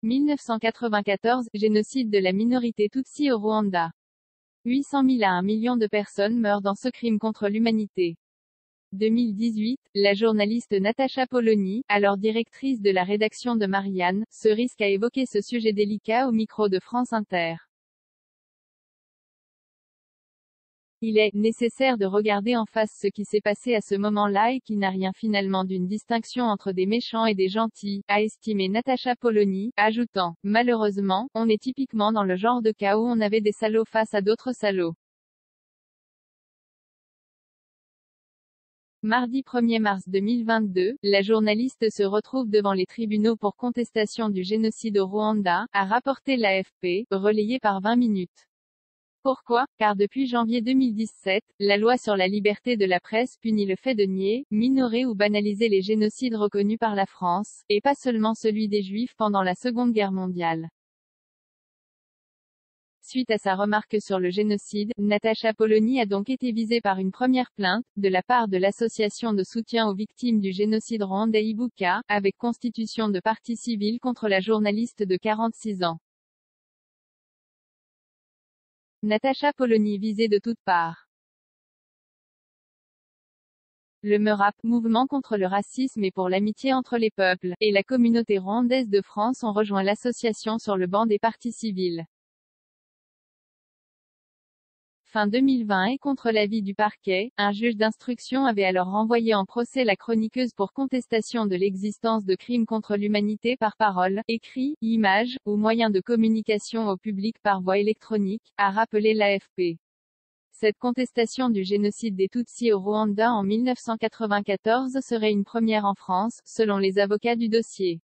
1994, génocide de la minorité Tutsi au Rwanda. 800 000 à 1 million de personnes meurent dans ce crime contre l'humanité. 2018, la journaliste Natacha Polony, alors directrice de la rédaction de Marianne, se risque à évoquer ce sujet délicat au micro de France Inter. Il est nécessaire de regarder en face ce qui s'est passé à ce moment-là et qui n'a rien finalement d'une distinction entre des méchants et des gentils, a estimé Natacha Polony, ajoutant, malheureusement, on est typiquement dans le genre de cas où on avait des salauds face à d'autres salauds. Mardi 1er mars 2022, la journaliste se retrouve devant les tribunaux pour contestation du génocide au Rwanda, a rapporté l'AFP, relayé par 20 minutes. Pourquoi? Car depuis janvier 2017, la loi sur la liberté de la presse punit le fait de nier, minorer ou banaliser les génocides reconnus par la France, et pas seulement celui des Juifs pendant la Seconde Guerre mondiale. Suite à sa remarque sur le génocide, Natacha Polony a donc été visée par une première plainte, de la part de l'association de soutien aux victimes du génocide rwandais Ibuka, avec constitution de partie civile contre la journaliste de 46 ans. Natacha Polony visée de toutes parts. Le MeRAP, Mouvement contre le racisme et pour l'amitié entre les peuples, et la communauté rwandaise de France ont rejoint l'association sur le banc des parties civiles. Fin 2020 et contre l'avis du parquet, un juge d'instruction avait alors renvoyé en procès la chroniqueuse pour contestation de l'existence de crimes contre l'humanité par parole, écrit, image, ou moyen de communication au public par voie électronique, a rappelé l'AFP. Cette contestation du génocide des Tutsis au Rwanda en 1994 serait une première en France, selon les avocats du dossier.